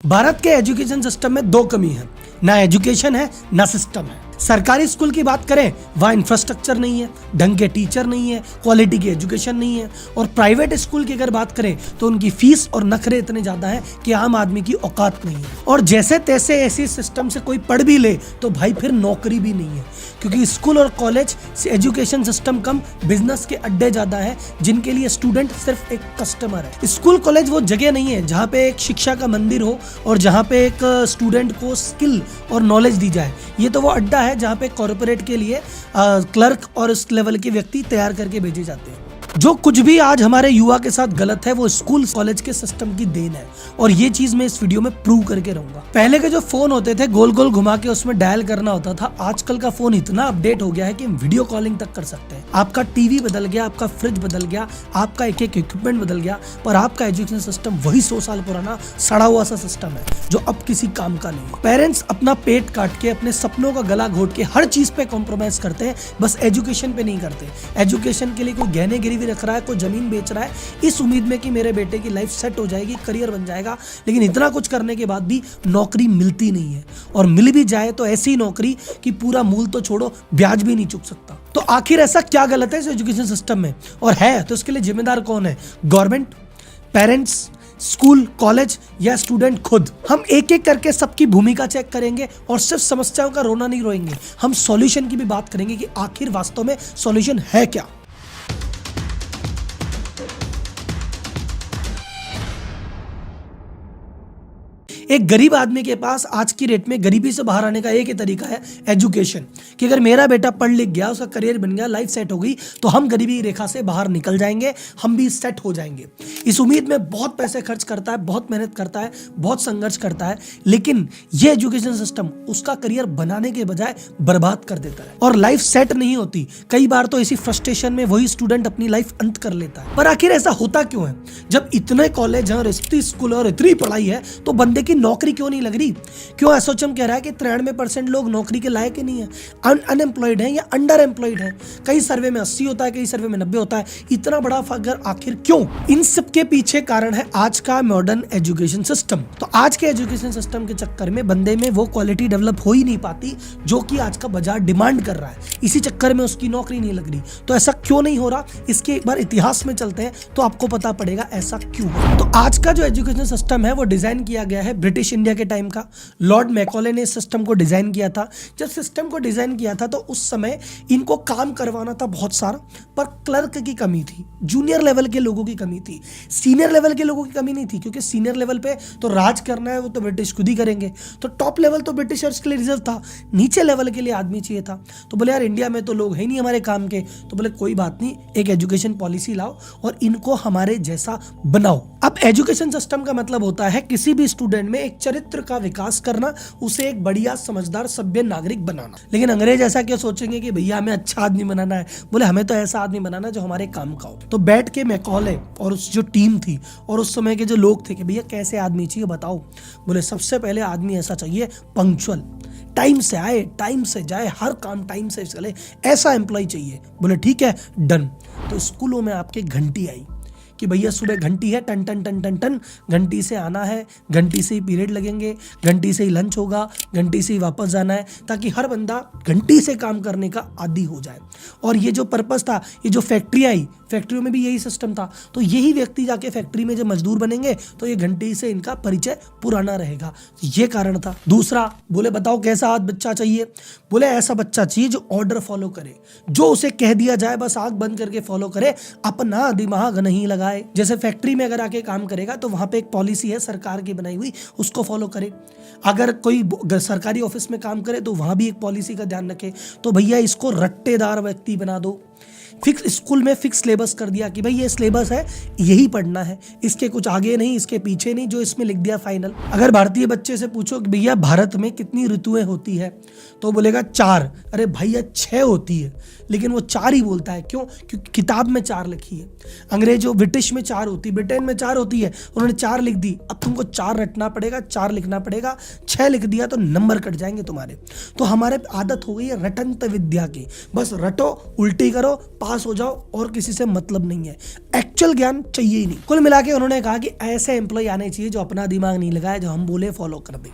भारत के education system में दो कमी है, ना एजुकेशन है ना सिस्टम है। सरकारी स्कूल की बात करें, वहाँ इंफ्रास्ट्रक्चर नहीं है, ढंग के टीचर नहीं है, क्वालिटी की एजुकेशन नहीं है। और प्राइवेट स्कूल की अगर बात करें तो उनकी फीस और नखरे इतने ज्यादा है कि आम आदमी की औकात नहीं है। और जैसे तैसे ऐसे सिस्टम से कोई पढ़ भी ले तो भाई फिर नौकरी भी नहीं है, क्योंकि स्कूल और कॉलेज से एजुकेशन सिस्टम कम, बिजनेस के अड्डे ज्यादा है जिनके लिए स्टूडेंट सिर्फ एक कस्टमर है। स्कूल कॉलेज वो जगह नहीं है जहाँ पे एक शिक्षा का मंदिर हो और जहाँ पे एक स्टूडेंट को स्किल और नॉलेज दी जाए। ये तो वो अड्डा है जहाँ पे कॉर्पोरेट के लिए क्लर्क और इस लेवल के व्यक्ति तैयार करके भेजे जाते हैं। जो कुछ भी आज हमारे युवा के साथ गलत है वो स्कूल कॉलेज के सिस्टम की देन है, और ये चीज मैं इस वीडियो में प्रूव करके रहूंगा। पहले के जो फोन होते थे गोल गोल घुमा के उसमें डायल करना होता था, आजकल का फोन इतना अपडेट हो गया है कि हम वीडियो कॉलिंग तक कर सकते हैं। आपका टीवी बदल गया, आपका फ्रिज बदल गया, आपका एक एक इक्विपमेंट बदल गया, पर आपका एजुकेशन सिस्टम वही 100 साल पुराना सड़ा हुआ सा सिस्टम है जो अब किसी काम का नहीं। पेरेंट्स अपना पेट काट के, अपने सपनों का गला घोट के हर चीज पे कॉम्प्रोमाइज करते हैं, बस एजुकेशन पे नहीं करते। एजुकेशन के लिए कोई गहने गिरवी रख रहा है, कोई जमीन बेच रहा है इस उम्मीद में कि मेरे बेटे की लाइफ सेट हो जाएगी, करियर बन जाएगा। लेकिन इतना कुछ करने के बाद भी नौकरी मिलती नहीं है, और मिल भी जाए तो ऐसी नौकरी कि पूरा मूल तो छोड़ो, ब्याज भी नहीं चुक सकता। तो आखिर ऐसा क्या गलत है इस एजुकेशन सिस्टम में, और है तो इसके लिए जिम्मेदार कौन है? गवर्नमेंट, पेरेंट्स, स्कूल, कॉलेज या स्टूडेंट खुद? हम एक एक करके सबकी भूमिका चेक करेंगे और सिर्फ समस्याओं का रोना नहीं रोएंगे, हम सॉल्यूशन की भी बात करेंगे कि आखिर वास्तव में सॉल्यूशन है क्या। एक गरीब आदमी के पास आज की रेट में गरीबी से बाहर आने का एक ही तरीका है, एजुकेशन। कि अगर मेरा बेटा पढ़ लिख गया, उसका करियर बन गया, लाइफ सेट हो गई, तो हम गरीबी रेखा से बाहर निकल जाएंगे, हम भी सेट हो जाएंगे। इस उम्मीद में बहुत पैसे खर्च करता है, बहुत मेहनत करता है, बहुत संघर्ष करता है, लेकिन ये एजुकेशन सिस्टम उसका करियर बनाने के बजाय बर्बाद कर देता है और लाइफ सेट नहीं होती। कई बार तो इसी फ्रस्ट्रेशन में वही स्टूडेंट अपनी लाइफ अंत कर लेता है। पर आखिर ऐसा होता क्यों है? जब इतने कॉलेज हैं और इतनी स्कूल और इतनी पढ़ाई है तो बंदे की नौकरी क्यों नहीं लग रही? क्यों एसोचएम कह रहा है कि 93% लोग नौकरी के लायक ही नहीं है, अनएम्प्लॉयड है या अंडर एम्प्लॉयड है। कई सर्वे में 80 होता है, कई सर्वे में 90 होता है। इतना बड़ा फर्क आखिर क्यों? इन सब के पीछे कारण है आज का मॉडर्न एजुकेशन सिस्टम। तो आज के एजुकेशन सिस्टम के चक्कर में बंदे में वो क्वालिटी डेवलप हो ही नहीं पाती जो कि आज का बाजार डिमांड कर रहा है। इसी चक्कर में उसकी नौकरी नहीं लग रही। तो ऐसा क्यों नहीं हो रहा, इसके एक बार इतिहास में चलते हैं तो आपको पता पड़ेगा ऐसा क्यों हो। तो आज का जो एजुकेशन सिस्टम है वो डिजाइन किया गया है ब्रिटिश इंडिया के टाइम का। लॉर्ड मैकॉले ने इस सिस्टम को डिजाइन किया था। जब सिस्टम को डिजाइन किया था तो उस समय इनको काम करवाना था बहुत सारा, पर क्लर्क की कमी थी, जूनियर लेवल के लोगों की कमी थी, सीनियर लेवल के लोगों की कमी नहीं थी, क्योंकि सीनियर लेवल पे तो राज करना है वो तो ब्रिटिश खुद ही करेंगे। तो टॉप लेवल तो ब्रिटिशर्स के लिए रिजर्व था, नीचे लेवल के लिए आदमी चाहिए था। तो बोले यार इंडिया में तो लोग है नहीं हमारे काम के, तो बोले कोई बात नहीं, एक एजुकेशन पॉलिसी लाओ और इनको हमारे जैसा बनाओ। अब एजुकेशन सिस्टम का मतलब होता है किसी भी स्टूडेंट में एक चरित्र का विकास करना, उसे एक बढ़िया समझदार सभ्य नागरिक बनाना। लेकिन अंग्रेज ऐसा क्या सोचेंगे कि भैया हमें अच्छा आदमी बनाना है? बोले हमें तो ऐसा आदमी बनाना जो हमारे काम का हो। तो बैठ के मैकॉले और उस जो टीम थी और उस समय के जो लोग थे कि भैया कैसे आदमी चाहिए बताओ। बोले सबसे पहले आदमी ऐसा चाहिए पंक्चुअल, टाइम से आए, टाइम से जाए, हर काम टाइम से चले, ऐसा एम्प्लॉय चाहिए। बोले ठीक है, डन। तो स्कूलों में आपके घंटी आई कि भैया सुबह घंटी है, टन टन टन टन टन, घंटी से आना है, घंटी से ही पीरियड लगेंगे, घंटी से ही लंच होगा, घंटी से ही वापस जाना है, ताकि हर बंदा घंटी से काम करने का आदी हो जाए। और ये जो पर्पस था, ये जो फैक्ट्री आई, फैक्ट्रियों में भी यही सिस्टम था। तो यही व्यक्ति जाके फैक्ट्री में जब मजदूर बनेंगे तो ये घंटी से इनका परिचय पुराना रहेगा। ये कारण था। दूसरा, बोले बताओ कैसा आज बच्चा चाहिए? बोले ऐसा बच्चा चाहिए जो ऑर्डर फॉलो करे, जो उसे कह दिया जाए बस आंख बंद करके फॉलो करे, अपना दिमाग नहीं लगाए। जैसे फैक्ट्री में अगर आके काम करेगा तो वहां पे एक पॉलिसी है सरकार की बनाई हुई, उसको फॉलो करे। अगर कोई सरकारी ऑफिस में काम करे तो वहां भी एक पॉलिसी का ध्यान रखे। तो भैया इसको रट्टेदार व्यक्ति बना दो। फिक्स स्कूल में फिक्स सिलेबस कर दिया कि भाई ये सिलेबस है, यही पढ़ना है, इसके कुछ आगे नहीं, इसके पीछे नहीं, जो इसमें लिख दिया फाइनल। अगर भारतीय बच्चे से पूछो कि भैया भारत में कितनी ऋतुएं होती है, तो बोलेगा 4। अरे भैया 6 होती है, लेकिन वो 4 ही बोलता है। क्यों? क्योंकि किताब में 4 लिखी है। अंग्रेजों ब्रिटिश में 4 होती, ब्रिटेन में 4 होती है, उन्होंने 4 लिख दी। अब तुमको 4 रटना पड़ेगा, 4 लिखना पड़ेगा। 6 लिख दिया तो नंबर कट जाएंगे तुम्हारे। तो हमारे आदत हो गई है रटंत विद्या की, बस रटो, उल्टी करो, पास हो जाओ और किसी से मतलब नहीं है, एक्चुअल ज्ञान चाहिए ही नहीं। कुल मिला के उन्होंने कहा कि ऐसे एम्प्लॉय आने चाहिए जो अपना दिमाग नहीं लगाए, जो हम बोले फॉलो कर दे।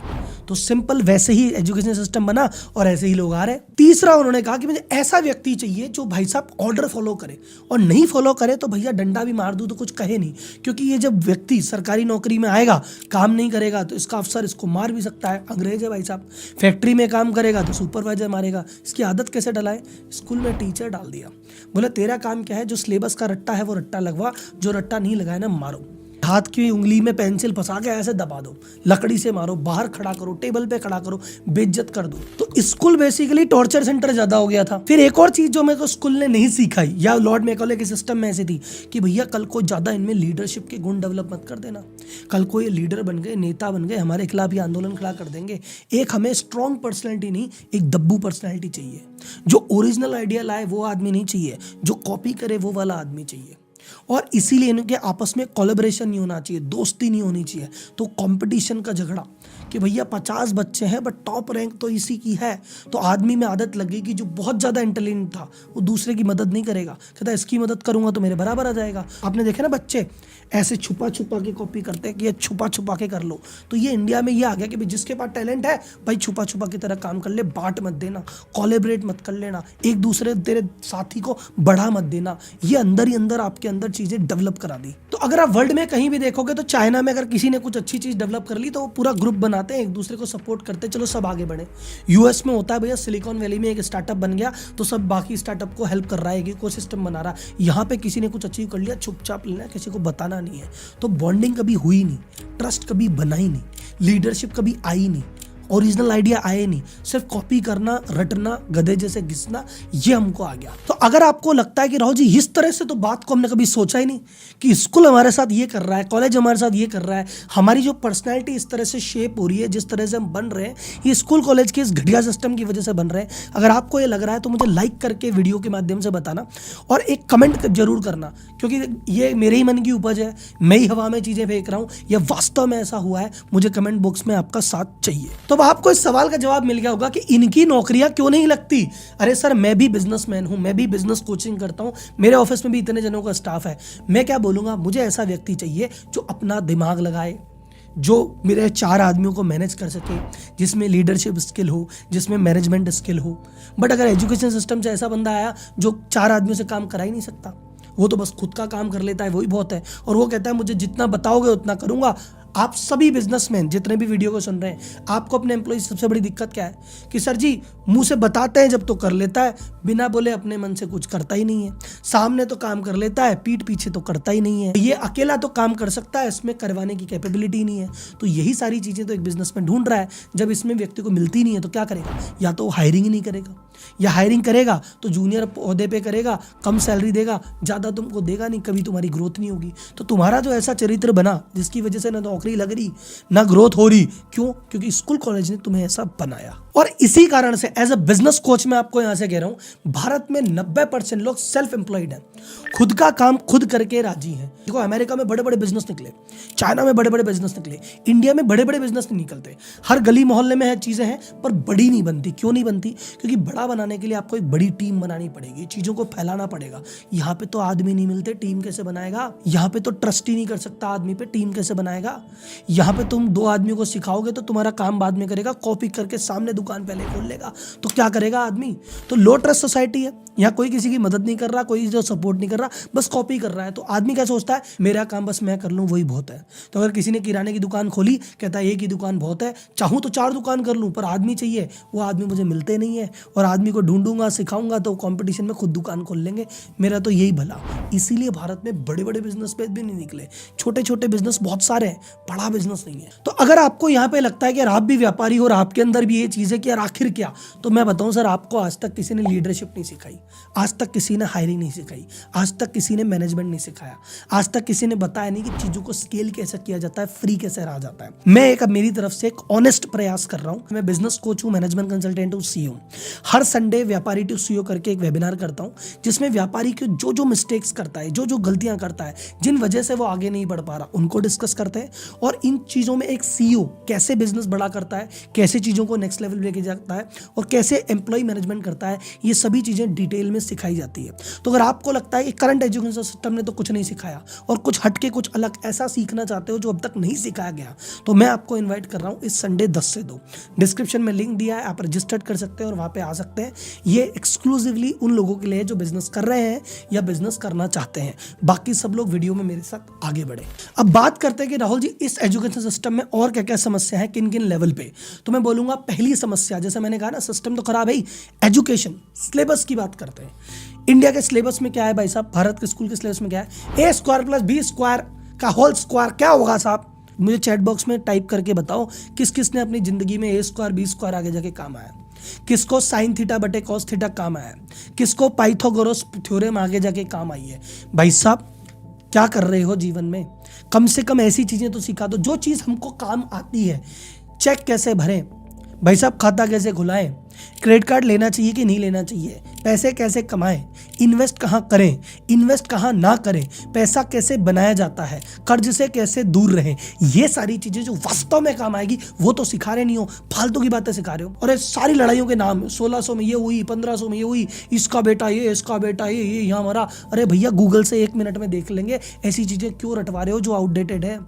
तो सिंपल वैसे ही एजुकेशन सिस्टम बना और ऐसे ही लोग आ रहे। तीसरा उन्होंने कहा कि मुझे ऐसा व्यक्ति चाहिए जो भाई साहब ऑर्डर फॉलो करे, और नहीं फॉलो करे तो भैया डंडा भी मार दूं तो कुछ कहे नहीं, क्योंकि ये जब व्यक्ति सरकारी नौकरी में आएगा, काम नहीं करेगा तो इसका अफसर इसको मार भी सकता है, अंग्रेज है भाई साहब। फैक्ट्री में काम करेगा तो सुपरवाइजर मारेगा। इसकी आदत कैसे डलाए? स्कूल में टीचर डाल दिया, बोले तेरा काम क्या है, जो सिलेबस का रट्टा है वो रट्टा लगवा, जो रट्टा नहीं लगाए ना मारो। हाथ की उंगली में पेंसिल फंसा के ऐसे दबा दो, लकड़ी से मारो, बाहर खड़ा करो, टेबल पे खड़ा करो, बेइज्जत कर दो। तो स्कूल बेसिकली टॉर्चर सेंटर ज्यादा हो गया था। फिर एक और चीज जो मेरे को स्कूल ने नहीं सिखाई, या लॉर्ड मैकॉले के सिस्टम में ऐसी थी कि भैया कल को ज्यादा इनमें लीडरशिप के गुण डेवलप मत कर देना। कल को ये लीडर बन गए, नेता बन गए, हमारे खिलाफ ये आंदोलन खड़ा कर देंगे। एक हमें स्ट्रॉन्ग पर्सनैलिटी नहीं, एक दब्बू पर्सनैलिटी चाहिए। जो ओरिजिनल आइडिया लाए वो आदमी नहीं चाहिए, जो कॉपी करे वो वाला आदमी चाहिए। और इसीलिए इनके आपस में कोलैबोरेशन नहीं होना चाहिए, दोस्ती नहीं होनी चाहिए। तो कंपटीशन का झगड़ा कि भैया 50 बच्चे हैं बट टॉप रैंक तो इसी की है, तो आदमी में आदत लग गई कि जो बहुत ज़्यादा इंटेलिजेंट था वो दूसरे की मदद नहीं करेगा, कहता इसकी मदद करूंगा तो मेरे बराबर आ जाएगा। आपने देखा ना बच्चे ऐसे छुपा छुपा के कॉपी करते हैं कि ये छुपा छुपा के कर लो। तो ये इंडिया में ये आ गया कि भाई जिसके पास टैलेंट है भाई छुपा छुपा की तरह काम कर ले, बांट मत देना, कोलैबोरेट मत कर लेना, एक दूसरे तेरे साथी को बढ़ा मत देना। ये अंदर ही अंदर आपके अंदर चीजें डेवलप करा दी। तो अगर आप वर्ल्ड में कहीं भी देखोगे तो चाइना में अगर किसी ने कुछ अच्छी चीज डेवलप कर ली तो वो पूरा ग्रुप बनाते हैं, एक दूसरे को सपोर्ट करते हैं, चलो सब आगे बढ़े। यूएस में होता है भैया, सिलिकॉन वैली में एक स्टार्टअप बन गया तो सब बाकी स्टार्टअप को हेल्प कर रहा है, एक इकोसिस्टम बना रहा है। यहाँ पे किसी ने कुछ अचीव कर लिया, चुपचाप लेना, किसी को बताना नहीं है। तो बॉन्डिंग कभी हुई नहीं, ट्रस्ट कभी बना ही नहीं, लीडरशिप कभी आई नहीं, ओरिजिनल आइडिया आए नहीं, सिर्फ कॉपी करना, रटना, गधे जैसे घिसना, ये हमको आ गया। तो अगर आपको लगता है कि राहुल जी इस तरह से तो बात को हमने कभी सोचा ही नहीं कि स्कूल हमारे साथ ये कर रहा है, कॉलेज हमारे साथ ये कर रहा है, हमारी जो पर्सनैलिटी इस तरह से शेप हो रही है, जिस तरह से हम बन रहे हैं, ये स्कूल कॉलेज के इस घटिया सिस्टम की वजह से बन रहे हैं। अगर आपको ये लग रहा है तो मुझे लाइक करके वीडियो के माध्यम से बताना और एक कमेंट जरूर करना, क्योंकि ये मेरे ही मन की उपज है, मैं ही हवा में चीजें फेंक रहा हूँ, या वास्तव में ऐसा हुआ है, मुझे कमेंट बॉक्स में आपका साथ चाहिए। तो आपको इस सवाल का जवाब मिल गया होगा कि इनकी नौकरियां क्यों नहीं लगती। अरे सर, मैं भी बिजनेसमैन हूं, मैं भी बिजनेस कोचिंग करता हूं, मेरे ऑफिस में भी इतने जनों का स्टाफ है। मैं क्या बोलूंगा, मुझे ऐसा व्यक्ति चाहिए जो अपना दिमाग लगाए, जो मेरे 4 आदमियों को मैनेज कर सके, जिसमें लीडरशिप स्किल हो, जिसमें मैनेजमेंट स्किल हो। बट अगर एजुकेशन सिस्टम से ऐसा बंदा आया जो 4 आदमियों से काम करा ही नहीं सकता, वो तो बस खुद का काम कर लेता है, वही बहुत है, और वो कहता है मुझे जितना बताओगे उतना करूंगा। आप सभी बिजनेसमैन जितने भी वीडियो को सुन रहे हैं, आपको अपने एम्प्लॉय से सबसे बड़ी दिक्कत क्या है कि सर जी मुंह से बताते हैं जब तो कर लेता है, बिना बोले अपने मन से कुछ करता ही नहीं है। सामने तो काम कर लेता है, पीठ पीछे तो करता ही नहीं है। ये अकेला तो काम कर सकता है, इसमें करवाने की कैपेबिलिटी नहीं है। तो यही सारी चीजें तो एक बिजनेसमैन ढूंढ रहा है। जब इसमें व्यक्ति को मिलती नहीं है तो क्या करेगा? या तो हायरिंग ही नहीं करेगा, या हायरिंग करेगा तो जूनियर पौधे पे करेगा, कम सैलरी देगा, ज्यादा तुमको देगा नहीं, कभी तुम्हारी ग्रोथ नहीं होगी। तो तुम्हारा जो ऐसा चरित्र बना जिसकी वजह से ना नौकरी लग रही ना ग्रोथ हो रही, क्यों? क्योंकि स्कूल कॉलेज ने तुम्हें ऐसा बनाया। और इसी कारण से एज अ बिजनेस कोच मैं आपको यहां से कह रहा हूं, भारत में 90% लोग सेल्फ एम्प्लॉयड हैं, खुद का काम खुद करके राजी हैं। देखो, अमेरिका में बड़े बड़े बिजनेस निकले, चाइना में बड़े बड़े बिजनेस निकले, इंडिया में बड़े बड़े बिजनेस नहीं निकलते। हर गली मोहल्ले में है चीजें हैं, पर बड़ी नहीं बनती। क्यों नहीं बनती? क्योंकि बड़ा बनाने के लिए आपको एक बड़ी टीम बनानी पड़ेगी, चीजों को फैलाना पड़ेगा। यहाँ पे तो आदमी नहीं मिलते, टीम कैसे बनाएगा? यहाँ पे तो ट्रस्ट ही नहीं कर सकता आदमी पे, टीम कैसे बनाएगा? यहाँ पे तुम 2 आदमियों को सिखाओगे तो तुम्हारा काम बाद में करेगा, कॉपी करके सामने दुकान पहले खोल लेगा, तो क्या करेगा आदमी? तो लो ट्रस्ट सोसाइटी है, यहाँ कोई किसी की मदद नहीं कर रहा, कोई जो सपोर्ट नहीं कर रहा, बस कॉपी कर रहा है। तो आदमी क्या सोचता है, मेरा काम बस मैं कर लूँ वही बहुत है। तो अगर किसी ने किराने की दुकान खोली, कहता है एक ही दुकान बहुत है, चाहूँ तो 4 दुकान कर लूँ, पर आदमी चाहिए, वो आदमी मुझे मिलते नहीं है, और आदमी को ढूंढूंगा, सिखाऊंगा तो कंपटीशन में खुद दुकान खोल लेंगे। मेरा तो यही भला। इसीलिए भारत में बड़े बड़े बिजनेस पे भी नहीं निकले, छोटे छोटे बिजनेस बहुत सारे हैं, बड़ा बिजनेस नहीं है। तो अगर आपको यहाँ पे लगता है कि यार आप भी व्यापारी हो और आपके अंदर भी ये चीज है कि यार आखिर क्या, तो मैं बताऊं सर, आपको आज तक किसी ने लीडरशिप नहीं सिखाई, आज तक किसी ने हायरिंग नहीं सिखाई, आज तक किसी ने मैनेजमेंट नहीं सिखाया, आज तक किसी ने बताया नहीं कि चीजों को स्केल कैसे किया जाता है, फ्री कैसे रहा जाता है। मैं एक मेरी तरफ से एक ऑनेस्ट प्रयास कर रहा हूं। मैं बिजनेस कोच हूं, मैनेजमेंट कंसल्टेंट हूं, CEO। हर हर संडे व्यापारी टू सीईओ करके एक वेबिनार करता हूँ, जिसमें व्यापारी की जो जो मिस्टेक्स करता है, जो जो गलतियां करता है, जिन वजह से वो आगे नहीं बढ़ पा रहा, उनको डिस्कस करते हैं। और इन चीज़ों में एक सीईओ कैसे बिजनेस बड़ा करता है, कैसे चीज़ों को नेक्स्ट लेवल लेके जाता है और कैसे एम्प्लॉय मैनेजमेंट करता है, ये सभी चीज़ें डिटेल में सिखाई जाती है। तो अगर आपको लगता है कि करंट एजुकेशन सिस्टम ने तो कुछ नहीं सिखाया और कुछ हटके कुछ अलग ऐसा सीखना चाहते हो जो अब तक नहीं सिखाया गया, तो मैं आपको इन्वाइट कर रहा हूँ इस संडे 10 से 2। डिस्क्रिप्शन में लिंक दिया है, आप रजिस्टर्ड कर सकते हैं और वहाँ पे आ सकते हैं। ये एक्सक्लूसिवली उन लोगों के लिए जो बिजनेस कर रहे हैं या बिजनेस करना चाहते हैं। बाकी सब लोग वीडियो में मेरे साथ आगे बढ़े। अब बात करते हैं कि राहुल जी इस एजुकेशन सिस्टम में और क्या क्या समस्या है, किन किन लेवल पे। तो मैं बोलूंगा पहली समस्या, जैसे मैंने कहा ना सिस्टम तो खराब है ही, एजुकेशन सिलेबस की बात करते हैं। इंडिया के सिलेबस में क्या है भाई साहब, भारत के स्कूल के सिलेबस में क्या है, ए स्क्वायर प्लस बी स्क्वायर का होल स्क्वायर क्या होगा साहब। मुझे चैट बॉक्स में टाइप करके बताओ किस किस ने अपनी जिंदगी में ए स्क्वायर बी स्क्वायर आगे जाके काम आया, किसको साइन थीटा बटे कॉस थीटा काम आया, किसको पाइथागोरस थ्योरम आगे जाके काम आई है। भाई साहब क्या कर रहे हो जीवन में, कम से कम ऐसी चीजें तो सिखा दो जो चीज हमको काम आती है। चेक कैसे भरें भाई साहब, खाता कैसे खुलाएं, क्रेडिट कार्ड लेना चाहिए कि नहीं लेना चाहिए, पैसे कैसे कमाएं, इन्वेस्ट कहाँ करें, इन्वेस्ट कहाँ ना करें, पैसा कैसे बनाया जाता है, कर्ज से कैसे दूर रहें, ये सारी चीजें जो वास्तव में काम आएगी वो तो सिखा रहे नहीं हो, फालतू की बातें सिखा रहे हो। और ये सारी लड़ाइयों के नाम 1600 में ये हुई, 1500 में ये हुई, इसका बेटा ये, इसका बेटा ये यहाँ मरा। अरे भैया गूगल से 1 मिनट में देख लेंगे, ऐसी चीजें क्यों रटवा रहे हो जो आउटडेटेड है।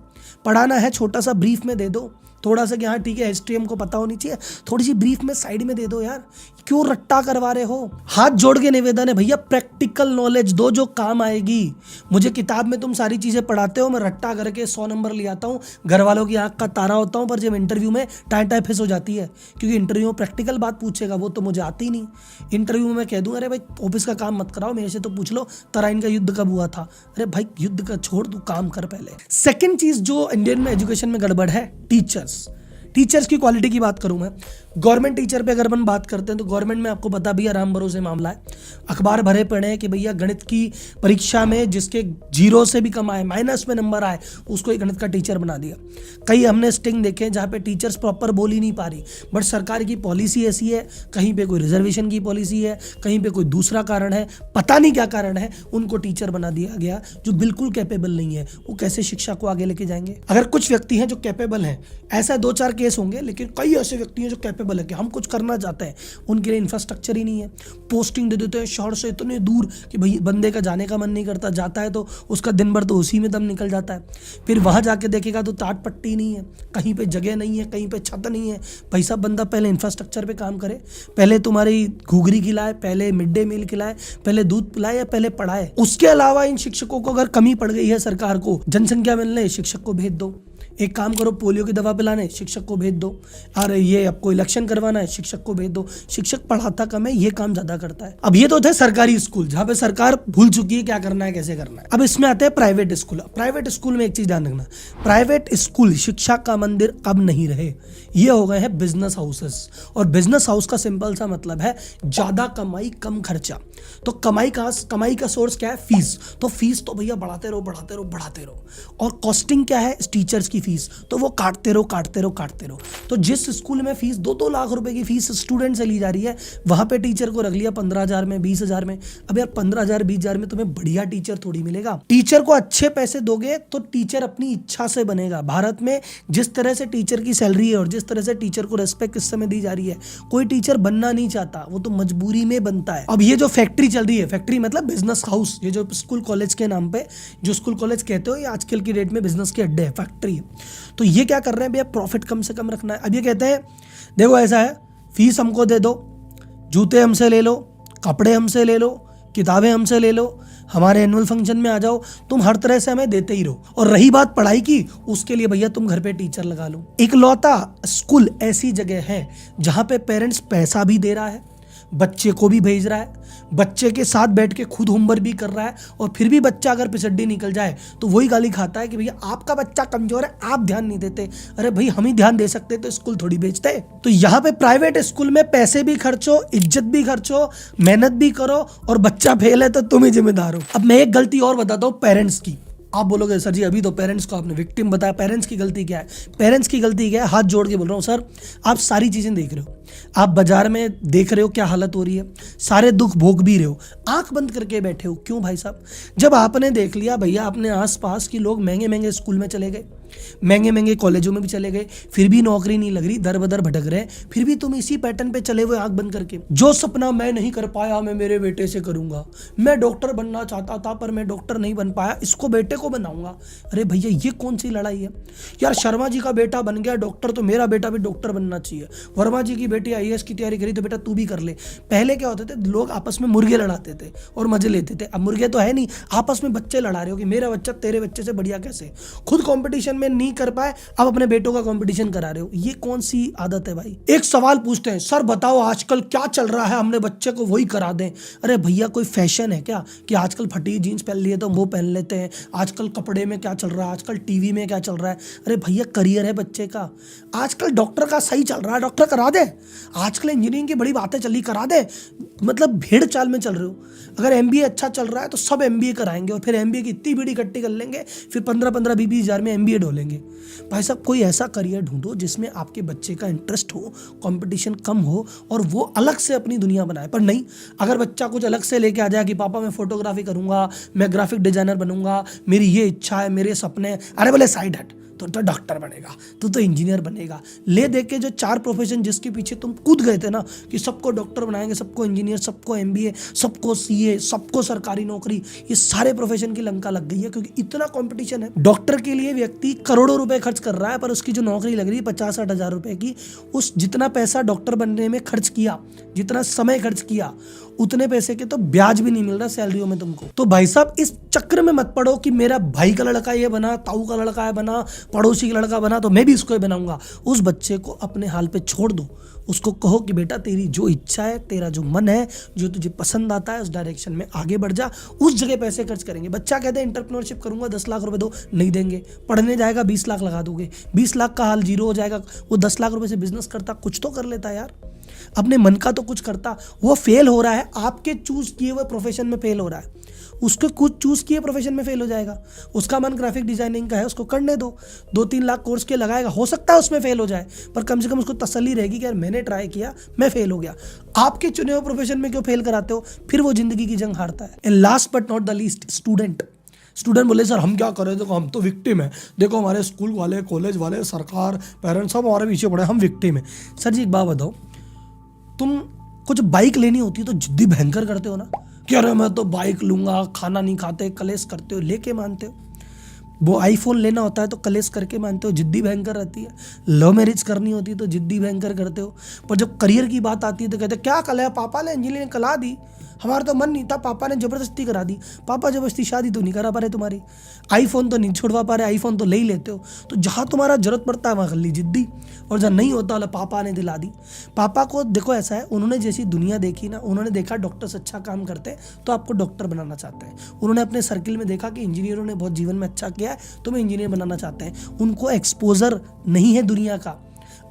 पढ़ाना है छोटा सा ब्रीफ में दे दो, थोड़ा सा कि हाँ ठीक है हिस्ट्री हमको पता होनी चाहिए, थोड़ी सी ब्रीफ में साइड में दे दो यार, क्यों रट्टा करवा रहे हो। हाथ जोड़ के निवेदन है भैया, प्रैक्टिकल नॉलेज दो जो काम आएगी। मुझे किताब में तुम सारी चीजें पढ़ाते हो, मैं रट्टा करके 100 नंबर ले आता हूँ, घर वालों की आंख का तारा होता हूँ, पर जब इंटरव्यू में टाई टाई फिस हो जाती है, क्योंकि इंटरव्यू में प्रैक्टिकल बात पूछेगा वो तो मुझे आती नहीं। इंटरव्यू में मैं कह दूँ अरे भाई ऑफिस का काम मत कराओ, मेरे से तो पूछ लो तराइन का युद्ध कब हुआ था। अरे भाई युद्ध का छोड़, तू काम कर पहले। सेकेंड चीज जो इंडियन में एजुकेशन में गड़बड़ है, टीचर्स की क्वालिटी की बात करूं मैं। गवर्नमेंट टीचर पे अगर अपन बात करते हैं तो गवर्नमेंट में आपको पता भैया राम भरोसे मामला है। अखबार भरे पड़े हैं कि भैया गणित की परीक्षा में जिसके 0 से भी कम आए, माइनस में नंबर आए, उसको एक गणित का टीचर बना दिया। कई हमने स्टिंग देखे जहाँ पे टीचर्स प्रॉपर बोल ही नहीं पा रही, बट सरकार की पॉलिसी ऐसी है, कहीं पे कोई रिजर्वेशन की पॉलिसी है, कहीं पे कोई दूसरा कारण है, पता नहीं क्या कारण है, उनको टीचर बना दिया गया जो बिल्कुल कैपेबल नहीं है। वो कैसे शिक्षा को आगे लेके जाएंगे। अगर कुछ व्यक्ति हैं जो कैपेबल हैं, ऐसा 2-4 केस होंगे, लेकिन कई ऐसे व्यक्ति हैं जो कैपेबल है कि हम कुछ करना चाहते हैं, उनके लिए इंफ्रास्ट्रक्चर ही नहीं है। पोस्टिंग दे देते हैं शहर से इतने दूर कि भाई बंदे का जाने का मन नहीं करता, जाता है तो उसका दिन भर तो उसी में दम निकल जाता है। फिर वहां जाके देखेगा तो टाट पट्टी नहीं है, कहीं पे जगह नहीं है, कहीं पे छत नहीं है। भाई साहब बंदा पहले इंफ्रास्ट्रक्चर पे काम करे, पहले तुम्हारी घुघरी खिलाए, पहले मिड डे मील खिलाए, पहले दूध पिलाए या पहले पढ़ाए। उसके अलावा इन शिक्षकों को अगर कमी पड़ गई है सरकार को, जनसंख्या मिलने, शिक्षक को भेज दो। एक काम करो, पोलियो की दवा पिलाने शिक्षक को भेज दो। अरे ये आपको इलेक्शन करवाना है, शिक्षक को भेज दो। शिक्षक पढ़ाता कम है, ये काम ज्यादा करता है। अब ये तो थे सरकारी स्कूल जहाँ पे सरकार भूल चुकी है क्या करना है, कैसे करना है। अब इसमें आते हैं प्राइवेट स्कूल। प्राइवेट स्कूल में एक चीज ध्यान रखना, प्राइवेट स्कूल शिक्षा का मंदिर अब नहीं रहे, ये हो गए हैं बिजनेस हाउसेस। और बिजनेस हाउस का सिंपल सा मतलब है ज्यादा कमाई कम खर्चा। तो कमाई का सोर्स क्या है, फीस। तो फीस तो भैया बढ़ाते रहो बढ़ाते रहो बढ़ाते रहो। और कॉस्टिंग क्या है, टीचर्स की फीस, तो वो काटते रहो। तो जिस स्कूल में फीस 2-2 लाख रुपए की फीस स्टूडेंट से ली जा रही है, वहां पे टीचर को रख लिया 15,000 में, 20,000 में। अब यार 15,000 20,000 में तुम्हें बढ़िया टीचर थोड़ी मिलेगा। टीचर को अच्छे पैसे दोगे तो टीचर अपनी इच्छा से बनेगा। भारत में जिस तरह से टीचर की सैलरी है और जिस तरह से टीचर को रेस्पेक्ट इस समय दी जा रही है, कोई टीचर बनना नहीं चाहता, वो तो मजबूरी में बनता है। अब ये जो फैक्ट्री चल रही है, फैक्ट्री मतलब बिजनेस हाउस, ये जो स्कूल कॉलेज के नाम पे जो स्कूल कॉलेज कहते हो, ये आजकल की डेट में बिजनेस के अड्डे है, फैक्ट्री है। तो ये क्या कर रहे हैं भैया, प्रॉफिट कम से कम रखना है। अब ये कहते हैं देखो ऐसा है, फीस हमको दे दो, जूते हमसे ले लो, कपड़े हमसे ले लो, किताबें हमसे ले लो, हमारे एनुअल फंक्शन में आ जाओ, तुम हर तरह से हमें देते ही रहो। और रही बात पढ़ाई की, उसके लिए भैया तुम घर पे टीचर लगा लो। इकलौता स्कूल ऐसी जगह है जहां पे पेरेंट्स पैसा भी दे रहा है, बच्चे को भी भेज रहा है, बच्चे के साथ बैठ के खुद होमवर्क भी कर रहा है, और फिर भी बच्चा अगर पिछड़ी निकल जाए तो वही गाली खाता है कि भैया आपका बच्चा कमजोर है, आप ध्यान नहीं देते। अरे भाई हम ही ध्यान दे सकते तो स्कूल थोड़ी बेचते। तो यहाँ पे प्राइवेट स्कूल में पैसे भी खर्चो, इज्जत भी खर्चो, मेहनत भी करो, और बच्चा फेल है तो तुम ही जिम्मेदार हो। अब मैं एक गलती और बताता हूँ पेरेंट्स की, आप बोलोगे सर जी अभी तो पेरेंट्स को आपने विक्टिम बताया, पेरेंट्स की गलती क्या है? पेरेंट्स की गलती क्या है? हाथ जोड़ के बोल रहा हूँ सर, आप सारी चीज़ें देख रहे हो, आप बाजार में देख रहे हो क्या हालत हो रही है, सारे दुख भोग भी रहे हो, आंख बंद करके बैठे हो। क्यों भाई साहब? जब आपने देख लिया भैया अपने आसपास के लोग महंगे महंगे स्कूल में चले गए, महंगे महंगे कॉलेजों में भी चले गए, फिर भी नौकरी नहीं लग रही, दर बदर भटक रहे, फिर भी तुम इसी पैटर्न पे चले हुए आंख बंद करके। जो सपना मैं नहीं कर पाया मैं मेरे बेटे से करूंगा, मैं डॉक्टर बनना चाहता था पर मैं डॉक्टर नहीं बन पाया, इसको बेटे को बनाऊंगा। अरे भैया ये कौन सी लड़ाई है यार? शर्मा जी का बेटा बन गया डॉक्टर तो मेरा बेटा भी डॉक्टर बनना चाहिए, वर्मा जी की बेटी आईएएस की तैयारी करी तो बेटा तू भी कर ले। पहले क्या होते थे, लोग आपस में मुर्गे लड़ाते थे और मजे लेते थे, अब मुर्गे तो है नहीं, आपस में बच्चे लड़ा रहे हो कि मेरा बच्चा तेरे बच्चे से बढ़िया कैसे। खुद कंपटीशन में नहीं कर पाए, अब अपने बेटों का कंपटीशन करा रहे हो, ये कौन सी आदत है भाई? एक सवाल पूछते हैं, सर बताओ आजकल क्या चल रहा है, हमने बच्चे को वही करा दें। अरे भैया कोई फैशन है क्या कि आजकल फटी जीन्स पहन लिए तो वो पहन लेते हैं? आजकल कपड़े में क्या चल रहा है, आजकल टीवी में क्या चल रहा है? अरे भैया करियर है बच्चे का, आजकल डॉक्टर का सही चल रहा है, डॉक्टर करा दे। आजकल इंजीनियरिंग की बड़ी बातें चली, करा दे। मतलब भेड़ चाल में चल रहे हो। अगर एमबीए अच्छा चल रहा है तो सब एमबीए कराएंगे और फिर एमबीए की इतनी बड़ी इकट्ठी कर लेंगे, फिर 15-15, 20-20 हज़ार में एमबीए ढोलेंगे। भाई साहब कोई ऐसा करियर ढूंढो जिसमें आपके बच्चे का इंटरेस्ट हो, कंपटीशन कम हो और वो अलग से अपनी दुनिया बनाए। पर नहीं, अगर बच्चा कुछ अलग से लेके आ जाए कि पापा मैं फोटोग्राफी करूंगा, मैं ग्राफिक डिजाइनर बनूंगा, मेरी ये इच्छा है, मेरे सपने हैं, अरे बोले साइड हट, तो डॉक्टर बनेगा, तो इंजीनियर बनेगा। ले दे के जो 4 प्रोफेशन जिसके पीछे तुम कूद गए थे ना कि सबको डॉक्टर बनाएंगे, सबको इंजीनियर, सबको एमबीए, सबको सीए, सबको सरकारी नौकरी, ये सारे प्रोफेशन की लंका लग गई है क्योंकि इतना कंपटीशन है। डॉक्टर के लिए व्यक्ति करोड़ों रुपए खर्च कर रहा है पर उसकी जो नौकरी लग रही है 50-60 हज़ार रुपए की, उस जितना पैसा डॉक्टर बनने में खर्च किया, जितना समय खर्च किया, उतने पैसे के तो ब्याज भी नहीं मिल रहा सैलरियों में तुमको। तो भाई साहब इस चक्र में मत पड़ो कि मेरा भाई का लड़का ये बना, ताऊ का लड़का ये बना, पड़ोसी का लड़का बना तो मैं भी इसको ही बनाऊंगा। उस बच्चे को अपने हाल पे छोड़ दो, उसको कहो कि बेटा तेरी जो इच्छा है, तेरा जो मन है, जो तुझे पसंद आता है उस डायरेक्शन में आगे बढ़ जा, उस जगह पैसे खर्च करेंगे। बच्चा कहते हैं एंटरप्रेन्योरशिप करूंगा, 10 लाख रुपए दो, नहीं देंगे। पढ़ने जाएगा 20 लाख लगा दोगे, 20 लाख का हाल जीरो हो जाएगा। वो 10 लाख रुपए से बिजनेस करता, कुछ तो कर लेता यार, अपने मन का तो कुछ करता। वो फेल हो रहा है, आपके चूज किए हुए प्रोफेशन में फेल हो रहा है, उसके कुछ चूज किए प्रोफेशन में फेल हो जाएगा। उसका मन ग्राफिक डिजाइनिंग का है, उसको करने दो, 2-3 लाख कोर्स के लगाएगा, हो सकता है उसमें फेल हो जाए पर कम से कम उसको तसल्ली रहेगी कि यार मैंने ट्राई किया, मैं फेल हो गया। आपके चुने हुए प्रोफेशन में क्यों फेल कराते हो? फिर वो जिंदगी की जंग हारता है। And last but not the least, student बोले सर हम क्या करें, देखो हम तो विक्टिम है, देखो हमारे स्कूल वाले, कॉलेज वाले, सरकार, पेरेंट्स सब हमारे पीछे पड़े, हम विक्टिम है। सर जी एक बात बताओ, तुम कुछ बाइक लेनी होती है तो जिद्दी भयंकर करते हो ना कि अरे मैं तो बाइक लूंगा, खाना नहीं खाते, कलेश करते हो, लेके मानते हो। वो आईफोन लेना होता है तो कलेश करके मानते हो, जिद्दी भयंकर रहती है। लव मैरिज करनी होती है तो जिद्दी भयंकर करते हो। पर जब करियर की बात आती है तो कहते क्या कल है, पापा ने इंजीनियरिंग कला दी, हमारा तो मन नहीं था, पापा ने जबरदस्ती करा दी। पापा जबरदस्ती शादी तो नहीं करा पा रहे तुम्हारी, आईफोन तो नहीं छुड़वा पा रहे, आईफोन तो ले ही लेते हो। तो जहाँ तुम्हारा जरूरत पड़ता है वहाँ कर ली जिद्दी, और जहाँ नहीं होता वाला पापा ने दिला दी। पापा को देखो ऐसा है, उन्होंने जैसी दुनिया देखी ना, उन्होंने देखा डॉक्टर्स अच्छा काम करते हैं तो आपको डॉक्टर बनाना चाहते हैं। उन्होंने अपने सर्किल में देखा कि इंजीनियरों ने बहुत जीवन में अच्छा किया है तो मैं इंजीनियर बनाना चाहते हैं। उनको एक्सपोजर नहीं है दुनिया का।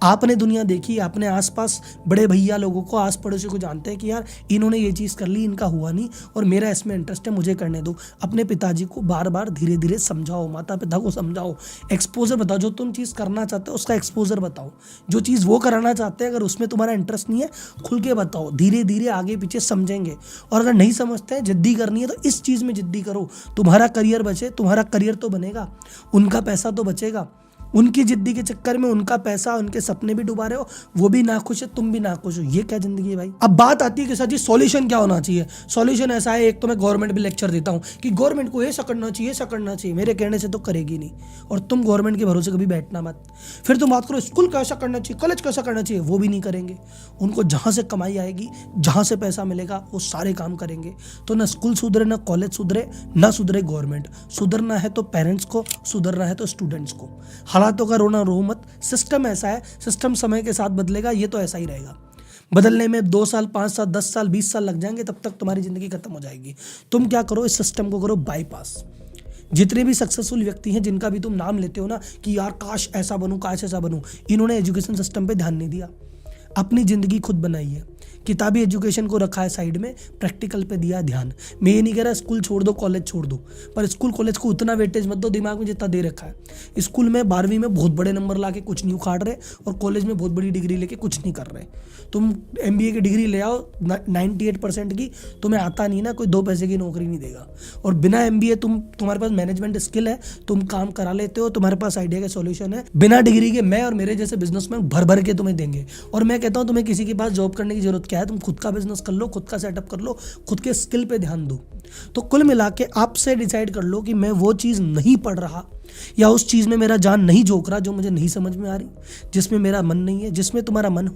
आपने दुनिया देखी, अपने आसपास बड़े भैया लोगों को, आस पड़ोसी को जानते हैं कि यार इन्होंने ये चीज़ कर ली, इनका हुआ नहीं और मेरा इसमें इंटरेस्ट है, मुझे करने दो। अपने पिताजी को बार बार धीरे धीरे समझाओ, माता पिता को समझाओ, एक्सपोजर बताओ। जो तुम चीज़ करना चाहते हो उसका एक्सपोजर बताओ। जो चीज़ वो कराना चाहते हैं अगर उसमें तुम्हारा इंटरेस्ट नहीं है, खुल के बताओ, धीरे धीरे आगे पीछे समझेंगे। और अगर नहीं समझते हैं, जिद्दी करनी है तो इस चीज़ में जिद्दी करो, तुम्हारा करियर बचे, तुम्हारा करियर तो बनेगा, उनका पैसा तो बचेगा। उनकी जिद्दी के चक्कर में उनका पैसा, उनके सपने भी डुबा रहे हो, वो भी नाखुश है, तुम भी नाखुश हो। ये क्या जिंदगी है भाई? अब बात आती है कि सर जी सॉल्यूशन क्या होना चाहिए। सॉल्यूशन ऐसा है, एक तो मैं गवर्नमेंट भी लेक्चर देता हूँ कि गवर्नमेंट को ऐसा करना चाहिए, ऐसा करना चाहिए, मेरे कहने से तो करेगी नहीं। और तुम गवर्नमेंट के भरोसे कभी बैठना मत। फिर तुम बात करो स्कूल कैसा करना चाहिए, कॉलेज कैसा करना चाहिए, वो भी नहीं करेंगे। उनको जहाँ से कमाई आएगी, जहाँ से पैसा मिलेगा, वो सारे काम करेंगे। तो ना स्कूल सुधरे, ना कॉलेज सुधरे, ना सुधरे गवर्नमेंट। सुधरना है तो पेरेंट्स को, सुधरना है तो स्टूडेंट्स को। हालातों का रोना रो मत, सिस्टम ऐसा है, सिस्टम समय के साथ बदलेगा, ये तो ऐसा ही रहेगा। बदलने में 2 साल, 5 साल, 10 साल, 20 साल लग जाएंगे, तब तक तुम्हारी जिंदगी खत्म हो जाएगी। तुम क्या करो, इस सिस्टम को करो बाईपास। जितने भी सक्सेसफुल व्यक्ति हैं जिनका भी तुम नाम लेते हो ना कि यार काश ऐसा बनूं, काश ऐसा बनूं, इन्होंने एजुकेशन सिस्टम पे ध्यान नहीं दिया। अपनी ज़िंदगी खुद बनाई है। किताबी एजुकेशन को रखा है साइड में, प्रैक्टिकल पे दिया ध्यान। मैं ये नहीं कह रहा स्कूल छोड़ दो, कॉलेज छोड़ दो, पर स्कूल कॉलेज को उतना वेटेज मत दो दिमाग में जितना दे रखा है। स्कूल में 12वीं में बहुत बड़े नंबर ला के कुछ नहीं उखाड़ रहे, और कॉलेज में बहुत बड़ी डिग्री लेके कुछ नहीं कर रहे। तुम MBA की डिग्री ले आओ 98% की, तुम्हें आता नहीं ना, कोई 2 पैसे की नौकरी नहीं देगा। और बिना MBA तुम्हारे पास मैनेजमेंट स्किल है, तुम काम करा लेते हो, तुम्हारे पास आइडिया का सॉल्यूशन है, बिना डिग्री के मैं और मेरे जैसे बिजनेसमैन भर भर के तुम्हें देंगे। और मैं कहता हूँ तुम्हें किसी के पास जॉब करने की जरूरत क्या है, तुम खुद का बिजनेस कर लो, खुद का सेटअप कर लो, खुद के स्किल पे ध्यान दो। तो कुल मिला के आपसे डिसाइड कर लो कि मैं वो चीज़ नहीं पढ़ रहा, या उस चीज़ में मेरा जान नहीं झोंक रहा जो मुझे नहीं समझ में आ रही, जिसमें मेरा मन नहीं है। जिसमें तुम्हारा मन हो,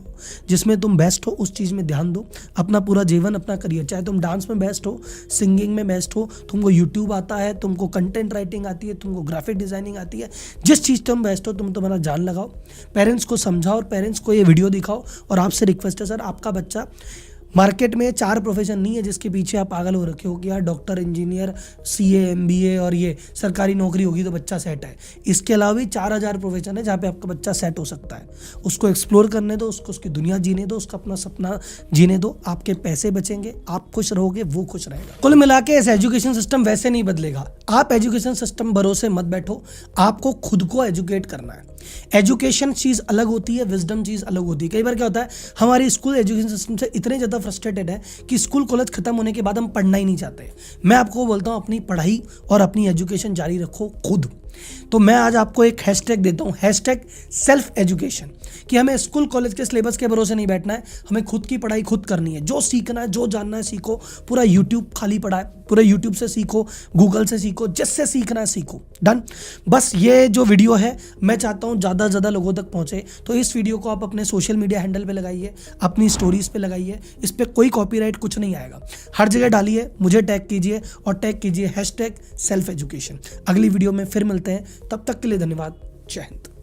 जिसमें तुम बेस्ट हो, उस चीज़ में ध्यान दो। अपना पूरा जीवन, अपना करियर, चाहे तुम डांस में बेस्ट हो, सिंगिंग में बेस्ट हो, तुमको यूट्यूब आता है, तुमको कंटेंट राइटिंग आती है, तुमको ग्राफिक डिज़ाइनिंग आती है, जिस चीज़ तुम बेस्ट हो, तुम तुम्हारा जान लगाओ। पेरेंट्स को समझाओ और पेरेंट्स को ये वीडियो दिखाओ। और आपसे रिक्वेस्ट है सर, आपका बच्चा, मार्केट में 4 प्रोफेशन नहीं है जिसके पीछे आप पागल हो रखे हो कि यार डॉक्टर, इंजीनियर, CA, MBA और ये सरकारी नौकरी होगी तो बच्चा सेट है। इसके अलावा भी 4000 प्रोफेशन है जहाँ पे आपका बच्चा सेट हो सकता है। उसको एक्सप्लोर करने दो, उसको उसकी दुनिया जीने दो, उसका अपना सपना जीने दो। आपके पैसे बचेंगे, आप खुश रहोगे, वो खुश रहेगा। कुल मिला के इस एजुकेशन सिस्टम वैसे नहीं बदलेगा। आप एजुकेशन सिस्टम भरोसे मत बैठो, आपको खुद को एजुकेट करना है। एजुकेशन चीज़ अलग होती है, विजडम चीज़ अलग होती है। कई बार क्या होता है, हमारी स्कूल एजुकेशन सिस्टम से इतने ज़्यादा फ्रस्ट्रेटेड है कि स्कूल कॉलेज खत्म होने के बाद हम पढ़ना ही नहीं चाहते। मैं आपको बोलता हूँ अपनी पढ़ाई और अपनी एजुकेशन जारी रखो खुद। तो मैं आज आपको एक हैशटैग देता हूँ, हैशटैग सेल्फ एजुकेशन, कि हमें स्कूल कॉलेज के सिलेबस के भरोसे नहीं बैठना है, हमें खुद की पढ़ाई खुद करनी है। जो सीखना है, जो जानना है सीखो। पूरा यूट्यूब खाली पड़ा है, पूरे यूट्यूब से सीखो, गूगल से सीखो, जिससे सीखना है सीखो। डन। बस ये जो वीडियो है मैं चाहता हूँ ज़्यादा से ज़्यादा लोगों तक पहुँचे। तो इस वीडियो को आप अपने सोशल मीडिया हैंडल पे लगाइए, अपनी स्टोरीज पे लगाइए। इस पर कोई कॉपीराइट कुछ नहीं आएगा, हर जगह डालिए, मुझे टैग कीजिए और टैग कीजिए हैशटैग सेल्फ एजुकेशन। अगली वीडियो में फिर मिलते हैं, तब तक के लिए धन्यवाद। जय हिंद।